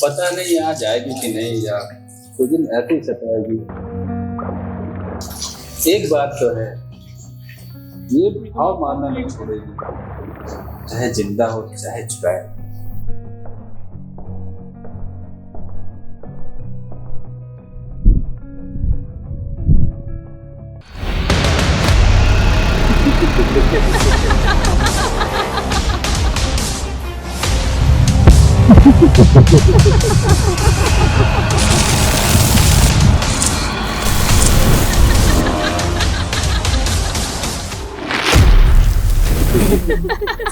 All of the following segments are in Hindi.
पता नहीं आज आएगी कि नहीं, या कुछ दिन ऐसे ही सताएगी। एक बात तो है, ये भाव मारना नहीं छोड़ेगी, चाहे जिंदा हो चाहे चुराए।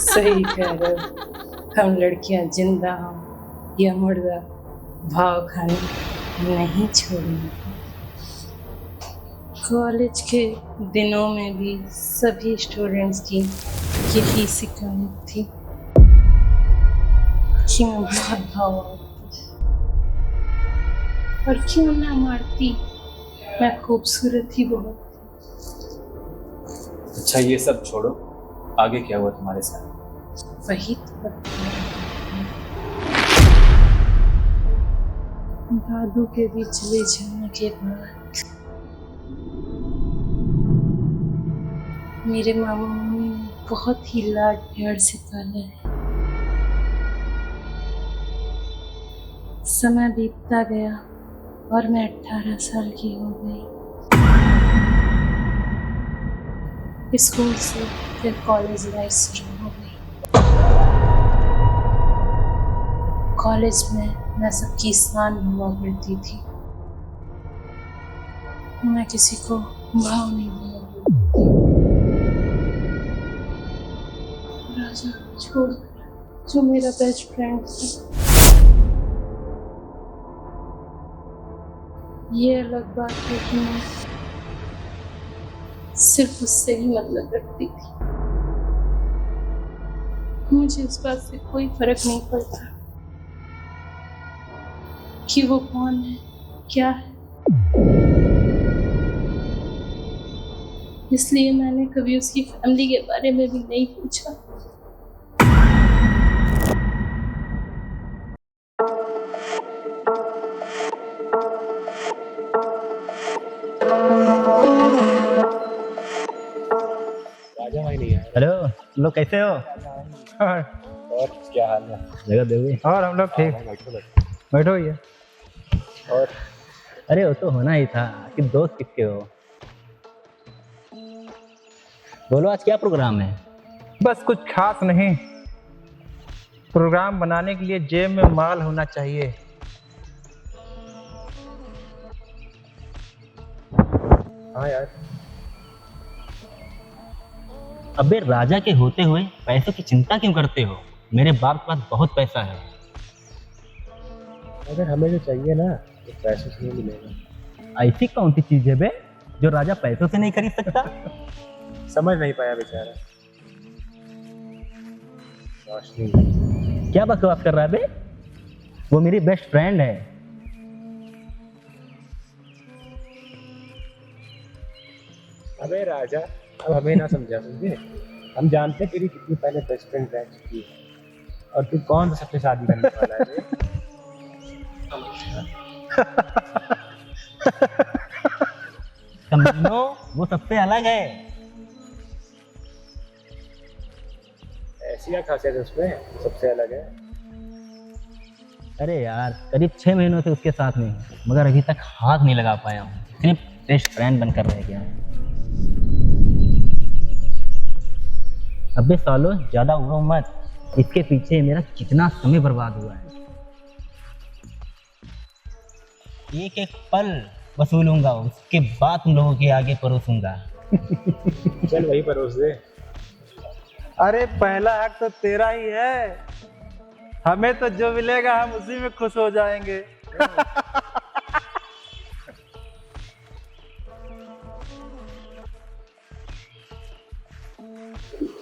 सही कह रहे हो। हम लड़कियां जिंदा हो या मुर्दा, भाव खाने नहीं छोड़ेंगे। कॉलेज के दिनों में भी सभी स्टूडेंट्स की यही शिकायत थी कि मैं बहुत भाव आती, और क्यों ना मारती, मैं खूबसूरत ही बहुत। अच्छा ये सब छोड़ो, आगे क्या हुआ तुम्हारे साथ? वही तो दादू के भी चले जाने के बाद मेरे मामा मम्मी ने बहुत ही लाड प्यार से पाला है। समय बीतता गया और मैं 18 साल की हो गई। स्कूल से फिर कॉलेज लाइफ शुरू हो गई। कॉलेज में मैं सबकी शान हुआ करती थी, मैं किसी को भाव नहीं दिया। राजा छोड़, जो मेरा बेस्ट फ्रेंड था, ये अलग बात है कि मैं सिर्फ उससे ही मतलब रखती थी। मुझे इस बात से कोई फर्क नहीं पड़ता कि वो कौन है, क्या है। इसलिए मैंने कभी उसकी फैमिली के बारे में भी नहीं पूछा। हेलो, तुम लोग कैसे हो? और क्या हाल है? जगह दोगे? और हम लोग ठीक। बैठो ये। और अरे वो तो होना ही था कि दोस्त किसके हो। बोलो आज क्या प्रोग्राम है? बस कुछ खास नहीं, प्रोग्राम बनाने के लिए जेब में माल होना चाहिए। हाँ यार, अबे राजा के होते हुए पैसों की चिंता क्यों करते हो? मेरे बाप के पास बहुत पैसा है। अगर हमें जो चाहिए ना तो पैसों से नहीं मिलेगा। ऐसी कौन सी चीज है बे जो राजा पैसों से नहीं खरीद सकता? समझ नहीं पाया बेचारा। रोशनी। क्या बकवास कर रहा है बे? वो मेरी बेस्ट फ्रेंड है। अबे राजा, अब हमें ना समझा, समझे? हम जानते तेरी कितनी पहले बेस्ट फ्रेंड रह चुकी है, और तू कौन सा सबसे शादी करने वाला है बे? कमीनो, वो सबसे अलग है। ऐसी क्या खासियत है उसमें सबसे अलग है? अरे यार, करीब 6 महीनों से उसके साथ में हूँ, मगर अभी तक हाथ नहीं लगा पाया हूँ। सिर्फ बेस्ट फ्रेंड बनकर रह गया हूँ। अबे सालो, ज्यादा उड़ो मत। इसके पीछे मेरा कितना समय बर्बाद हुआ है। एक एक पल वसूलूंगा, उसके बाद तुम लोगों के आगे परोसूंगा। चल वही परोस दे। अरे पहला हक तो तेरा ही है, हमें तो जो मिलेगा हम उसी में खुश हो जाएंगे।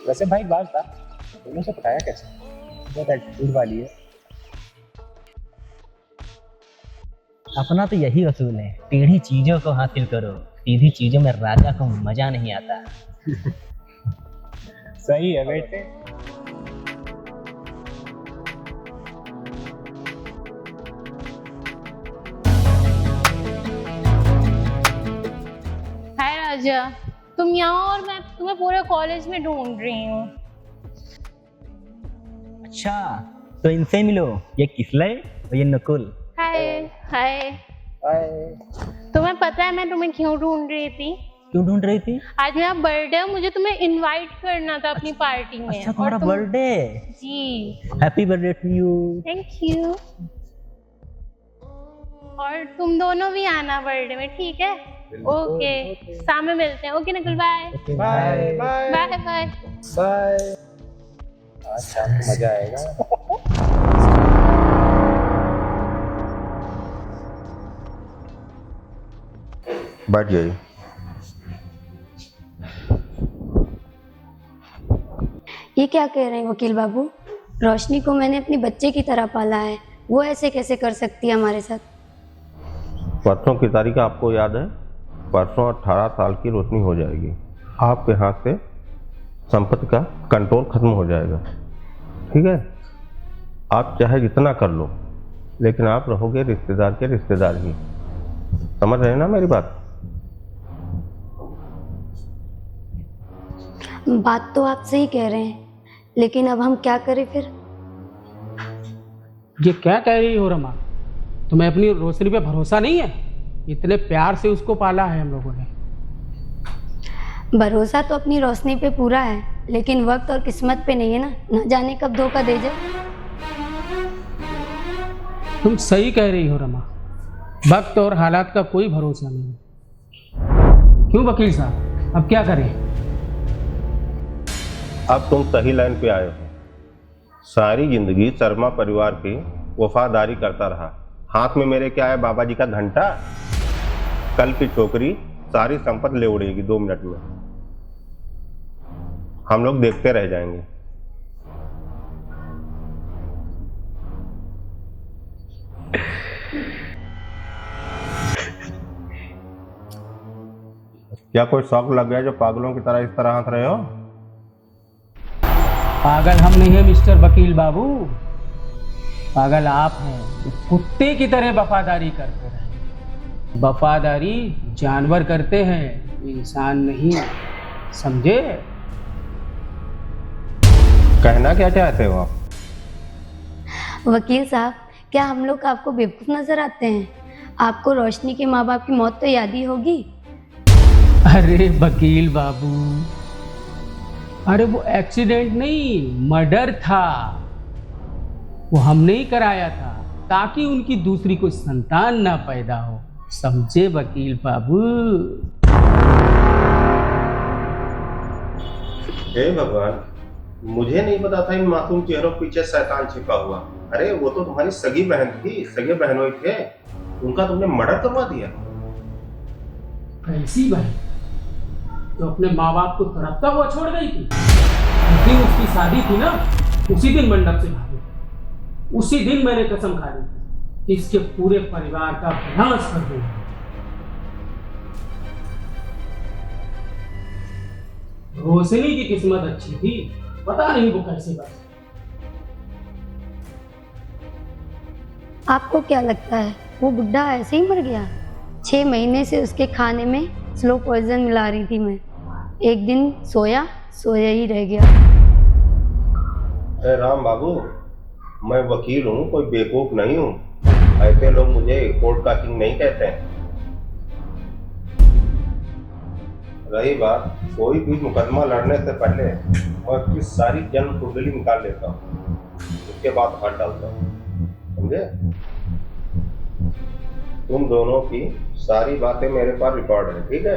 वैसे भाई बात था, तुमने से पटाया कैसे? बहुत एटीट्यूड वाली है। अपना तो यही असूल है, टेढ़ी चीजों को हासिल करो, सीधी चीजों में राजा को मजा नहीं आता। सही है बेटे। आजा, तुम यहाँ और मैं तुम्हें पूरे कॉलेज में ढूंढ रही हूँ। अच्छा, तो इनसे मिलो, ये किसलय और ये नकुल। हाय हाय। तुम्हें पता है मैं तुम्हें क्यों ढूंढ रही थी? क्यों ढूंढ रही थी? आज मेरा बर्थडे है, मुझे तुम्हें इनवाइट करना था अपनी पार्टी में। अच्छा, तुम्हारा बर्थडे। जी। Happy birthday to you. Thank you. और तुम दोनों भी आना बर्थडे में, ठीक है? ओके, शाम में मिलते हैं। Okay Nakul, bye bye bye bye bye. आज शाम को मजा आएगा। बैठ जाइए। ये क्या कह रहे हैं वकील बाबू? रोशनी को मैंने अपनी बच्चे की तरह पाला है, वो ऐसे कैसे कर सकती है हमारे साथ? परसों की तारीख आपको याद है? परसों 18 साल की रोशनी हो जाएगी। आपके हाथ से संपत्ति का कंट्रोल खत्म हो जाएगा, ठीक है? आप चाहे जितना कर लो, लेकिन आप रहोगे रिश्तेदार के रिश्तेदार ही। समझ रहे हैं ना मेरी बात? बात तो आप सही कह रहे हैं, लेकिन अब हम क्या करें फिर? ये क्या कह रही हो रमा? तुम्हें अपनी रोशनी पे भरोसा नहीं है? इतने प्यार से उसको पाला है हम लोगों ने। भरोसा तो अपनी रोशनी पे पूरा है, लेकिन वक्त और किस्मत पे नहीं है ना, न जाने कब धोखा दे जाए। तुम सही कह रही हो रमा, वक्त और हालात का कोई भरोसा नहीं। क्यों वकील साहब, अब क्या करें? अब तुम सही लाइन पे आए हो। सारी जिंदगी शर्मा परिवार की वफादारी करता रहा। हाथ में मेरे क्या है, बाबा जी का घंटा? कल की छोकरी सारी संपत्ति ले उड़ेगी 2 मिनट में। हम लोग देखते रह जाएंगे। क्या कोई शौक लग गया जो पागलों की तरह इस तरह हंस रहे हो? पागल हम नहीं है मिस्टर वकील बाबू, पागल आप हैं जो कुत्ते की तरह वफादारी करते रहे। वफादारी जानवर करते हैं, इंसान नहीं, समझे? कहना क्या चाहते हो आप? वकील साहब, क्या हम लोग आपको बेवकूफ नजर आते हैं? आपको रोशनी के माँ बाप की मौत तो याद ही होगी। अरे वकील बाबू, अरे वो एक्सीडेंट नहीं, मर्डर था। वो हमने ही कराया था ताकि उनकी दूसरी कोई संतान ना पैदा हो, समझे वकील बाबू? हे भगवान, मुझे नहीं पता था इन मासूम चेहरों के पीछे शैतान छिपा हुआ। अरे वो तो तुम्हारी सगी बहन थी, सगे बहनों थे, उनका तुमने मर्डर करवा दिया। ऐसी बहन तो अपने माँ बाप को तड़पता हुआ छोड़ गई थी। उस दिन उसकी शादी थी ना, उसी दिन मंडप से भागी। उसी दिन मैंने कसम खा ली कि इसके पूरे परिवार का विनाश कर दूंगा। रोशनी की किस्मत अच्छी थी, पता नहीं वो कैसे बची। आपको क्या लगता है वो बुढ़ा ऐसे ही मर गया? 6 महीने से उसके खाने में स्लो पॉइजन मिला रही थी मैं। एक दिन सोया ही रह गया। अरे राम बाबू, मैं वकील हूँ, कोई बेवकूफ नहीं हूँ। ऐसे लोग मुझे कोर्ट का किंग नहीं कहते हैं। रही बात, कोई भी मुकदमा लड़ने से पहले मैं उसकी सारी जन्म कुंडली निकाल लेता हूँ, उसके बाद हाथ डालता हूँ, समझे? तुम दोनों की सारी बातें मेरे पास रिकॉर्ड है, ठीक है?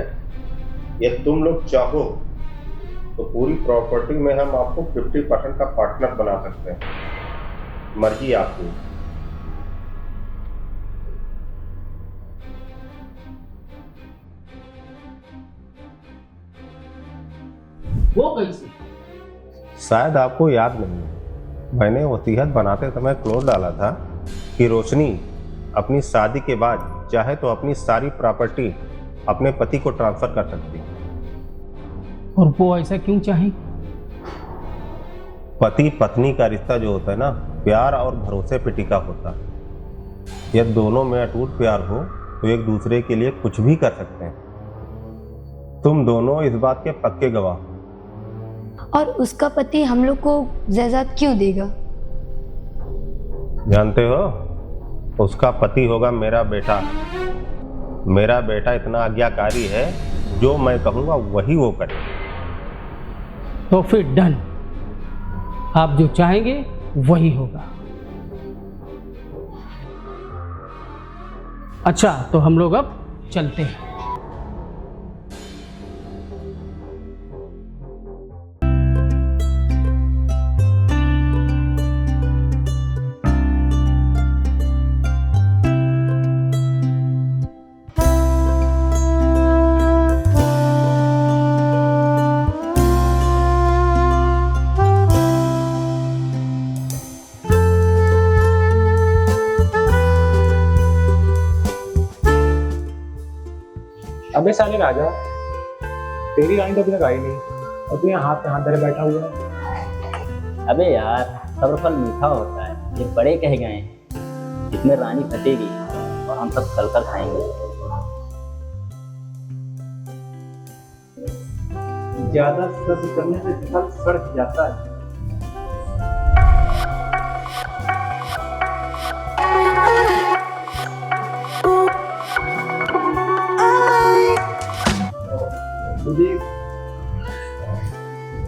ये तुम लोग चाहो तो पूरी प्रॉपर्टी में हम आपको 50% का पार्टनर बना सकते हैं, मर्जी आपकी। वो कैसे? शायद आपको याद नहीं है, मैंने वसीयत बनाते समय क्लोज डाला था कि रोशनी अपनी शादी के बाद चाहे तो अपनी सारी प्रॉपर्टी अपने पति को ट्रांसफर कर सकती है। और वो ऐसा क्यों चाहे? पति पत्नी का रिश्ता जो होता है ना, प्यार और भरोसे पे टिका होता है। यदि दोनों में अटूट प्यार हो तो एक दूसरे के लिए कुछ भी कर सकते हैं। तुम दोनों इस बात के पक्के गवाह। और उसका पति हम लोग को जायदाद क्यों देगा? जानते हो, उसका पति होगा मेरा बेटा। मेरा बेटा इतना आज्ञाकारी है, जो मैं कहूंगा वही वो करे। तो फिर डन, आप जो चाहेंगे वही होगा। अच्छा, तो हम लोग अब चलते हैं। अबे साले राजा, तेरी रानी तो अभी तक आई नहीं और तू यहाँ हाथ पे हाथ धरे बैठा हुआ है। अबे यार, सब्र फल मीठा होता है, ये बड़े कह गए हैं। इसमें रानी फटेगी और हम सब चलकर खाएंगे। ज्यादा सब्र करने से फल सड़ जाता है।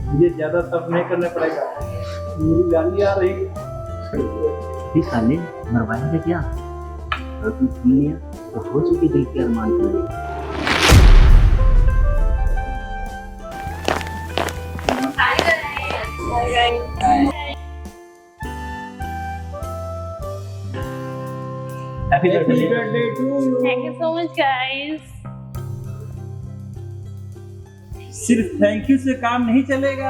मुझे ज्यादा सब्र नहीं करना पड़ेगा, मेरी गाली आ रही है। साले मरवाया था क्या? अगर तुम सुन लिया तो हो चुकी दिल के अरमान पूरे। Happy birthday to you. Thank you so much guys. सिर्फ थैंक यू से काम नहीं चलेगा,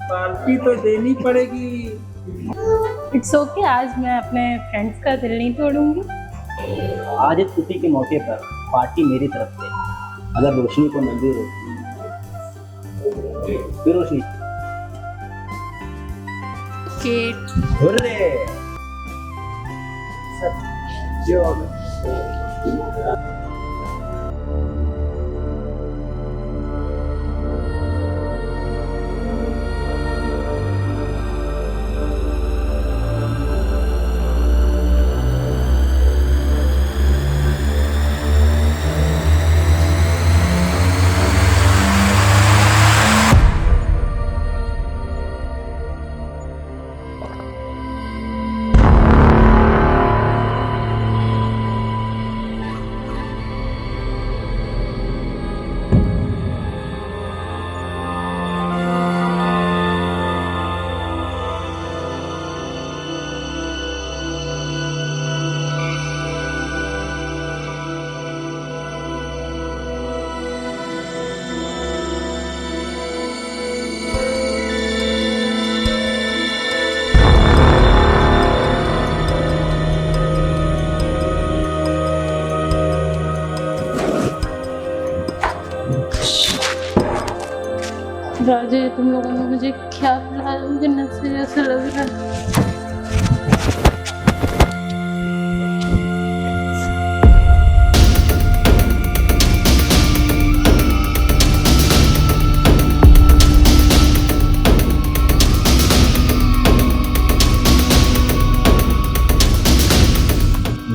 पार्टी तो देनी पड़ेगी। इट्स ओके, आज मैं अपने फ्रेंड्स का दिल नहीं तोड़ूंगी। आज इस खुशी के मौके पर पार्टी मेरी तरफ से। अगर रोशनी को मंजूर हो फिर रोशनी। Cat hurray! जो राजे, तुम लोगों ने मुझे क्या बुलाया? मुझे नशे जैसा लग रहा है।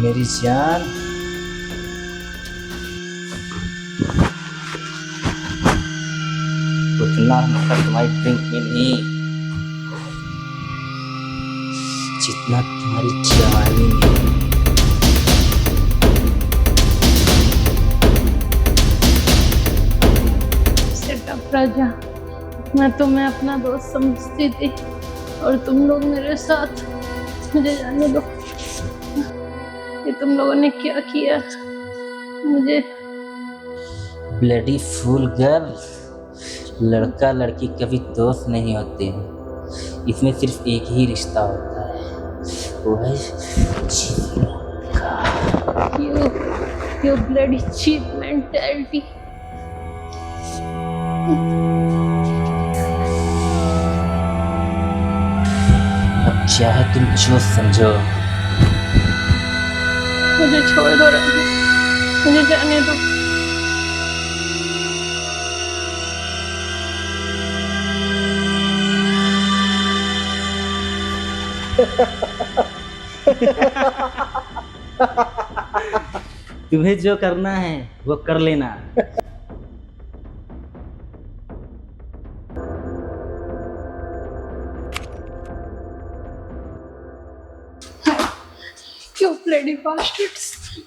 मेरी जान, उतना नशा तुम्हारी ड्रिंक में नहीं जितना तुम्हारी जवानी में। सेटअप राजा, मैं तुम्हें अपना दोस्त समझती थी और तुम लोग मेरे साथ। मुझे जाने दो, ये तुम लोगों ने क्या किया मुझे। ब्लडी फूल गर्ल, लड़का लड़की कभी दोस्त नहीं होते हैं, इसमें सिर्फ एक ही रिश्ता होता है, वो है जीवन का। You bloody cheap mentality. अब चाहे तुम जो समझो। मुझे छोड़ दो राजा, मुझे जाने दो। तुम्हें जो करना है वो कर लेना। क्यों ब्लडी बास्टर्ड्स,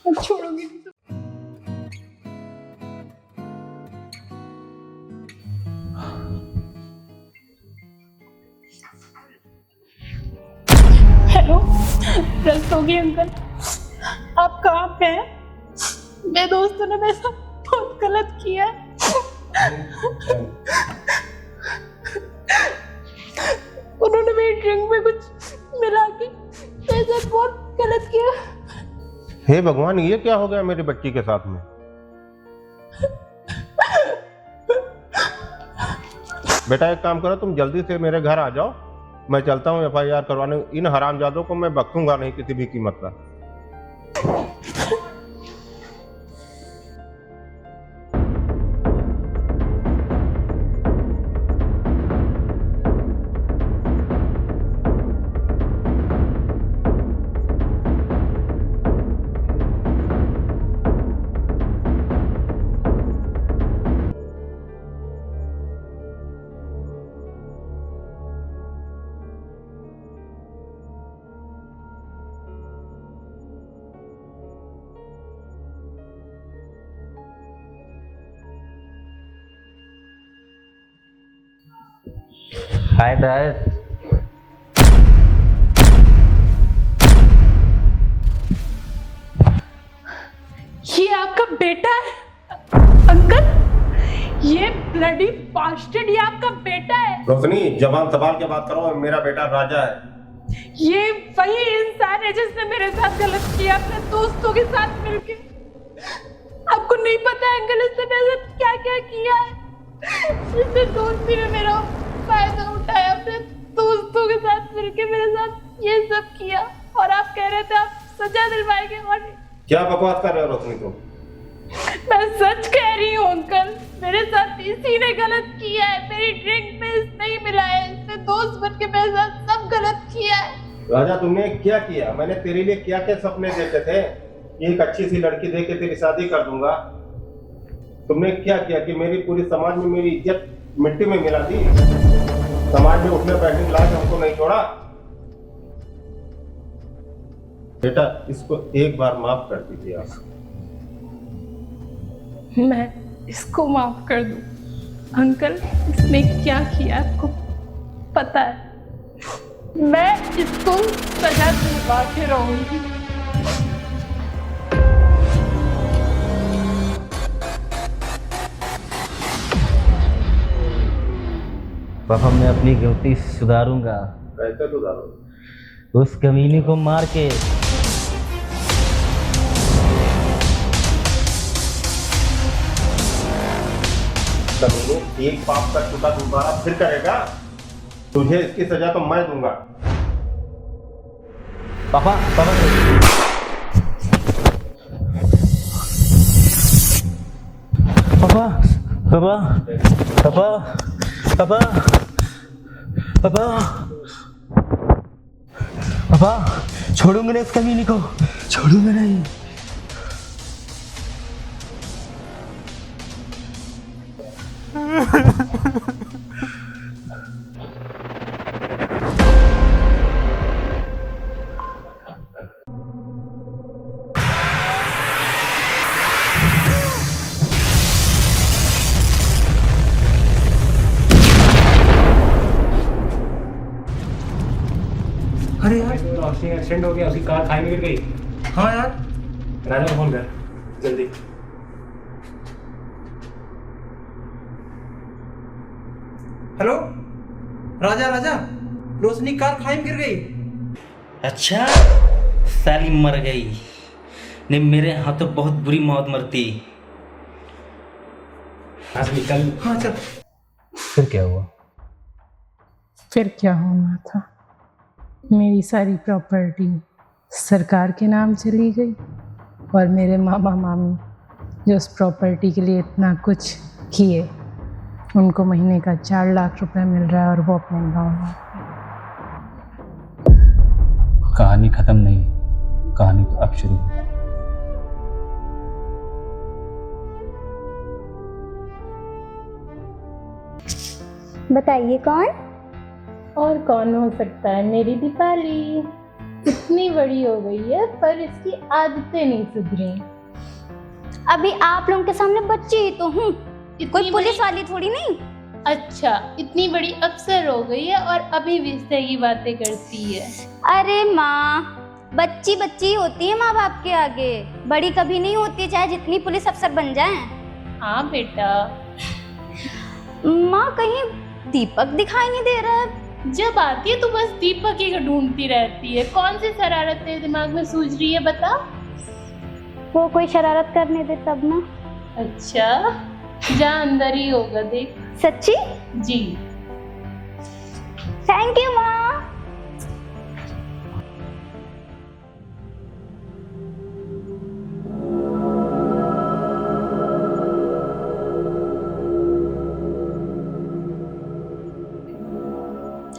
अब छोड़ोगे नहीं तो। हेलो रस्तोगी अंकल, आप कहाँ पे हैं? मेरे दोस्तों ने मेरे साथ बहुत गलत किया है। उन्होंने मेरी ड्रिंक में कुछ मिला के मेरे साथ बहुत गलत किया। हे भगवान, ये क्या हो गया मेरी बच्ची के साथ में? बेटा एक काम करो, तुम जल्दी से मेरे घर आ जाओ, मैं चलता हूँ FIR करवाने। इन हरामजादों को मैं बख्शूंगा नहीं किसी भी कीमत पर। Hi dad. ये आपका बेटा है अंकल? ये ब्लडी बास्टर्ड ये आपका बेटा है? रोशनी, जवान संभाल के बात करो, मेरा बेटा राजा है। ये वही इंसान है जिसने मेरे साथ गलत किया अपने दोस्तों के साथ मिलके। आपको नहीं पता है अंकल इसने मेरे साथ क्या क्या किया है? इसने दोस्ती में मेरा फायदा उठाया, अपने दोस्तों के साथ मिलके मेरे साथ ये सब किया, और आप कह रहे थे आप सजा दिलवाएंगे। और क्या बकवास कर रहे हो रोशनी तुम? मैं सच कह रही हूँ अंकल, मेरे साथ इसी ने गलत किया है। मेरी ड्रिंक में इसने ही मिलाया है, इसने दोस्त बन के मेरे साथ सब गलत किया है। राजा, तुमने क्या किया? मैंने तेरे लिए क्या क्या सपने देखे थे? एक अच्छी सी लड़की देख के तेरी शादी कर दूंगा। तुमने क्या किया कि मेरी पूरी समाज में मेरी इज्जत मिट्टी में मिला दी? समाज में उठने बैठने के लायक हमको नहीं छोड़ा। बेटा, इसको एक बार माफ कर दीजिए आप। मैं इसको माफ कर दूं? अंकल इसने क्या किया आपको पता है? मैं इसको सजा दिलवा के रहूंगी। पापा मैं अपनी गलती सुधारूंगा। कैसे सुधारोगे? उस कमीने को मार के। कमीने, एक पाप का टुकड़ा दोबारा फिर करेगा, तुझे इसकी सजा तो मैं दूंगा। पापा पापा पापा पापा पापा पापा पापा पापा, छोड़ूंगा नहीं इस कमीने को, छोड़ूंगा नहीं। अरे यार, रोशनी एक्सीडेंट हो गया, उसकी कार खाई में गिर गई। हाँ यार, राजा को फोन कर जल्दी। हेलो राजा, राजा रोशनी कार खाई में गिर गई। अच्छा, साली मर गई। नहीं, मेरे हाथों बहुत बुरी मौत मरती। यहाँ से निकल। हाँ चल। फिर क्या हुआ? फिर क्या होना था? मेरी सारी प्रॉपर्टी सरकार के नाम चली गई, और मेरे मामा मामी जो उस प्रॉपर्टी के लिए इतना कुछ किए, उनको महीने का 4 लाख रुपए मिल रहा है, और वो अपने गाँव में। कहानी खत्म नहीं, कहानी तो अब शुरू है। बताइए कौन? और कौन हो सकता है, मेरी दीपाली। इतनी बड़ी हो गई है पर इसकी आदतें नहीं सुधरी। अभी आप लोगों के सामने बच्ची ही तो हूँ, कोई पुलिस वाली थोड़ी नहीं। अच्छा, इतनी बड़ी अफसर हो गई है और अभी भी इस तरह की बातें करती है। अरे माँ, बच्ची बच्ची होती है माँ बाप के आगे, बड़ी कभी नहीं होती, चाहे जितनी पुलिस अफसर बन जाए। हाँ बेटा। माँ, कहीं दीपक दिखाई नहीं दे रहा है। जब आती है तो बस दीपक ही ढूंढती रहती है। कौन सी शरारत तेरे दिमाग में सूझ रही है बता? वो कोई शरारत करने दे तब ना। अच्छा, जा अंदर ही होगा, देख। सच्ची? जी। थैंक यू माँ।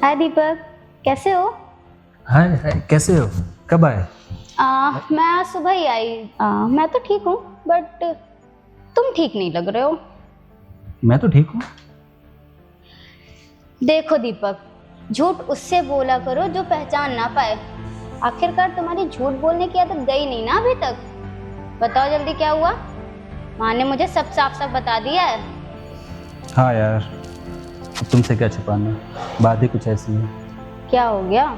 हाय दीपक, कैसे हो? हाय हाय, कैसे हो? कब आए? मैं आज सुबह ही आई। मैं तो ठीक हूँ, बट तुम ठीक नहीं लग रहे हो। मैं तो ठीक हूँ। देखो दीपक, झूठ उससे बोला करो जो पहचान ना पाए। आखिरकार तुम्हारी झूठ बोलने की आदत गई नहीं ना अभी तक। बताओ जल्दी क्या हुआ? माँ ने मुझे सब साफ साफ बता दिया है। हाँ यार, अब तुमसे क्या छुपाना, बात ही कुछ ऐसी है। क्या हो गया?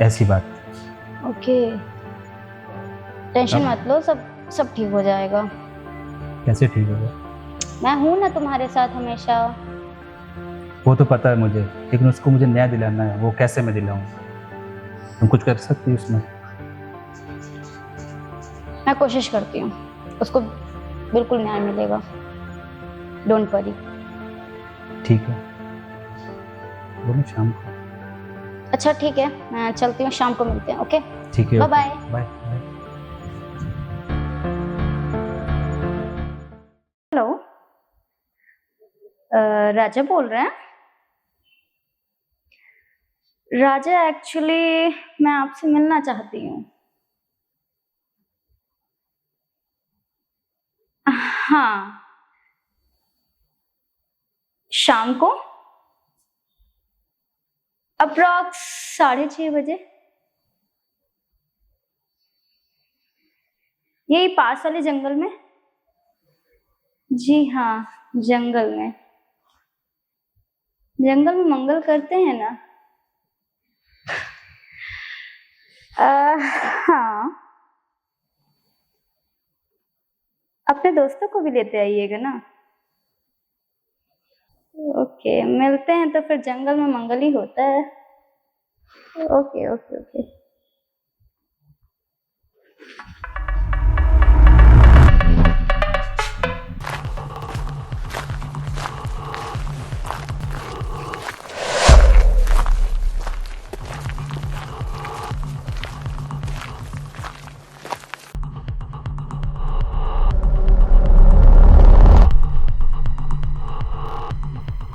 ऐसी बात। ओके, टेंशन मत लो, सब ठीक हो जाएगा। कैसे ठीक होगा? मैं हूं ना तुम्हारे साथ हमेशा। वो तो पता है मुझे, लेकिन उसको मुझे न्याय दिलाना है। वो कैसे मैं दिलाऊं? तुम कुछ कर सकती हो उसमें? मैं कोशिश करती हूँ, उसको बिल्कुल न्याय मिलेगा। Don't worry. ठीक है, बोलो शाम को। अच्छा ठीक है, मैं चलती हूँ, शाम को मिलते हैं। ओके, ठीक है, बाय बाय। बाय। हेलो, राजा बोल रहे हैं? राजा, एक्चुअली मैं आपसे मिलना चाहती हूँ। हाँ, शाम को अप्रॉक्स 6:30 बजे, यही पास वाले जंगल में। जी हाँ, जंगल में। जंगल में मंगल करते हैं ना? हाँ, अपने दोस्तों को भी लेते आइएगा ना। ओके, मिलते हैं तो फिर जंगल में मंगल ही होता है। Okay okay okay.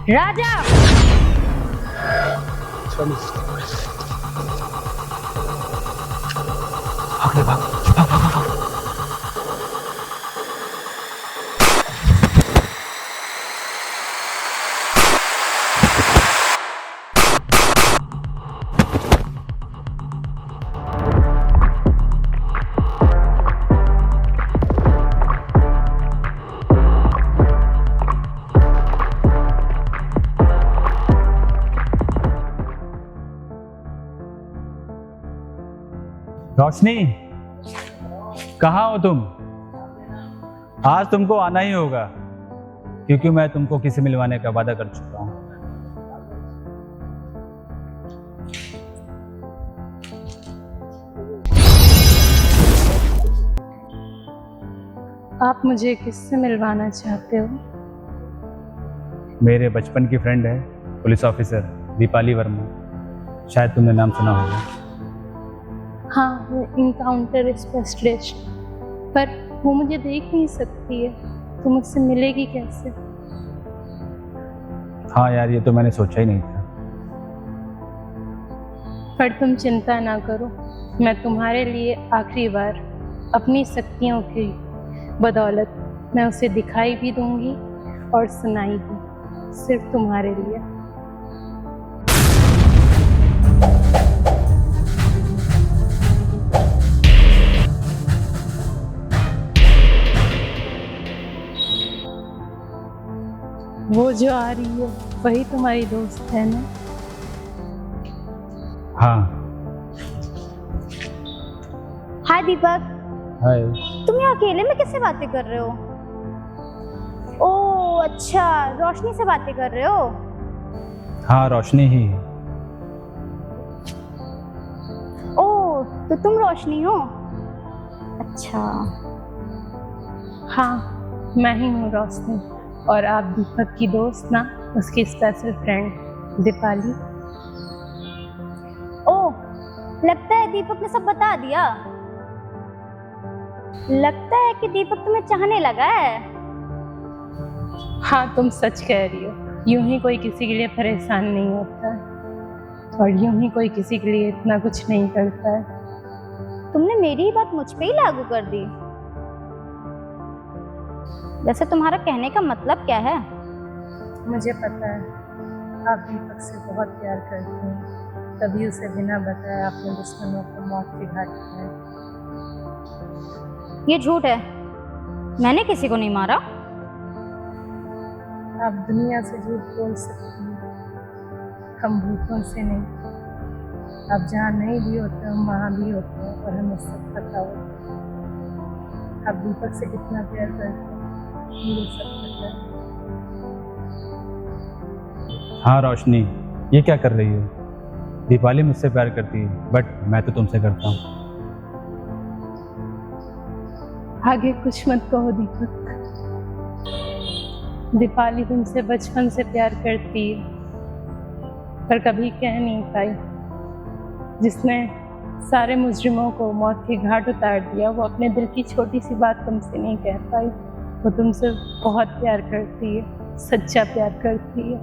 Raja, Roshni, कहाँ हो तुम? आज तुमको आना ही होगा, क्योंकि मैं तुमको किसी मिलवाने का वादा कर चुका हूँ। आप मुझे किससे मिलवाना चाहते हो? मेरे बचपन की फ्रेंड है, पुलिस ऑफिसर दीपाली वर्मा। शायद तुमने नाम सुना होगा। हाँ, वो इनकाउंटर स्पेशलिस्ट, पर वो मुझे देख नहीं सकती है तो मुझसे मिलेगी कैसे? हाँ यार, ये तो मैंने सोचा ही नहीं था। पर तुम चिंता ना करो, मैं तुम्हारे लिए आखिरी बार अपनी शक्तियों की बदौलत मैं उसे दिखाई भी दूंगी और सुनाई भी, सिर्फ तुम्हारे लिए। वो जो आ रही है वही तुम्हारी दोस्त है ना? हाँ। हाय दीपक, हाय। तुम यहाँ अकेले में किससे बातें कर रहे हो? ओह अच्छा, रोशनी से बातें कर रहे हो? हाँ, रोशनी ही है। ओह, तो तुम रोशनी हो? अच्छा। हाँ, मैं ही हूँ रोशनी, और आप दीपक की दोस्त ना, उसकी स्पेशल फ्रेंड दीपाली। ओह, लगता है दीपक ने सब बता दिया। लगता है कि दीपक तुम्हें चाहने लगा है। हाँ, तुम सच कह रही हो। यूं ही कोई किसी के लिए परेशान नहीं होता है, और यूं ही कोई किसी के लिए इतना कुछ नहीं करता है। तुमने मेरी ही बात मुझ पे ही लागू कर दी। वैसे तुम्हारा कहने का मतलब क्या है? मुझे पता है आप दीपक से बहुत प्यार करती हैं, तभी उसे बिना बताए आपने दुश्मनों को मौत के घाट उतारा। ये झूठ है, मैंने किसी को नहीं मारा। आप दुनिया से झूठ बोल सकती हैं, हम भूतों से नहीं। आप जहाँ नहीं भी होते हम वहाँ भी होते हैं, और हमें सब पता होता है। आप दीपक से कितना प्यार करते हैं मुझे सब पता है। हाँ रोशनी, ये क्या कर रही हो? दीपाली मुझसे प्यार करती है, बट मैं तो तुमसे करता हूँ। आगे कुछ मत कहो दीपक। दीपाली तुमसे बचपन से प्यार करती है, पर कभी कह नहीं पाई। जिसने सारे मुजरिमों को मौत के घाट उतार दिया, वो अपने दिल की छोटी सी बात तुमसे नहीं कह पाई। वो तुमसे बहुत प्यार करती है, सच्चा प्यार करती है।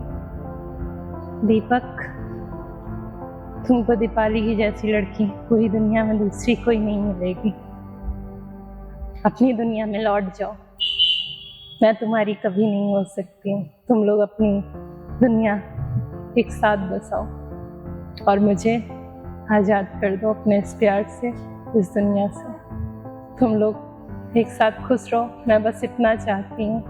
दीपक, तुमको दीपाली की जैसी लड़की पूरी दुनिया में दूसरी कोई नहीं मिलेगी। अपनी दुनिया में लौट जाओ, मैं तुम्हारी कभी नहीं हो सकती। तुम लोग अपनी दुनिया एक साथ बसाओ और मुझे आज़ाद कर दो अपने इस प्यार से, इस दुनिया से। तुम लोग एक साथ खुश रहो, मैं बस इतना चाहती हूँ।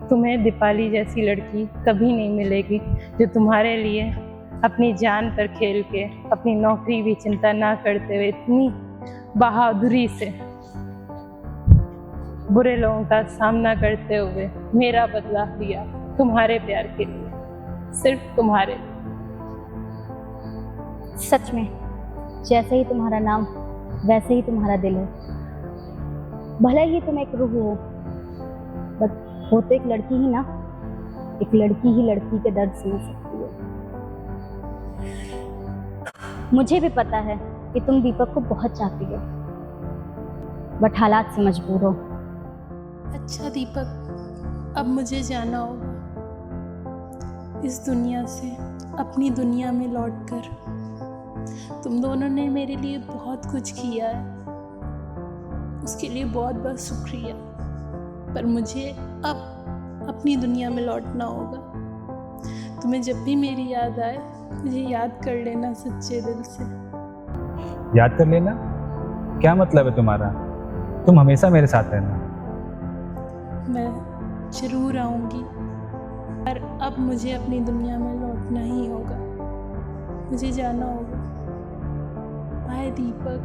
तुम्हें दीपाली जैसी लड़की कभी नहीं मिलेगी जो तुम्हारे लिए अपनी जान पर खेल के, अपनी नौकरी भी चिंता ना करते हुए, इतनी बहादुरी से बुरे लोगों का सामना करते हुए मेरा बदला लिया तुम्हारे प्यार के लिए, सिर्फ तुम्हारे लिए। सच में, जैसे ही तुम्हारा नाम वैसे ही तुम्हारा दिल है। भले ही तुम एक रूह हो, बट हो तो एक लड़की ही ना। एक लड़की ही लड़की के दर्द समझ सकती है। मुझे भी पता है कि तुम दीपक को बहुत चाहती हो, बट हालात से मजबूर हो। अच्छा दीपक, अब मुझे जाना होगा इस दुनिया से, अपनी दुनिया में लौटकर। तुम दोनों ने मेरे लिए बहुत कुछ किया है, उसके लिए बहुत बहुत शुक्रिया। पर मुझे अब अपनी दुनिया में लौटना होगा। तुम्हें जब भी मेरी याद आए मुझे याद कर लेना सच्चे दिल से। याद कर लेना? क्या मतलब है तुम्हारा? तुम हमेशा मेरे साथ रहना। मैं जरूर आऊँगी, पर अब मुझे अपनी दुनिया में लौटना ही होगा। मुझे जाना होगा। बाय दीपक।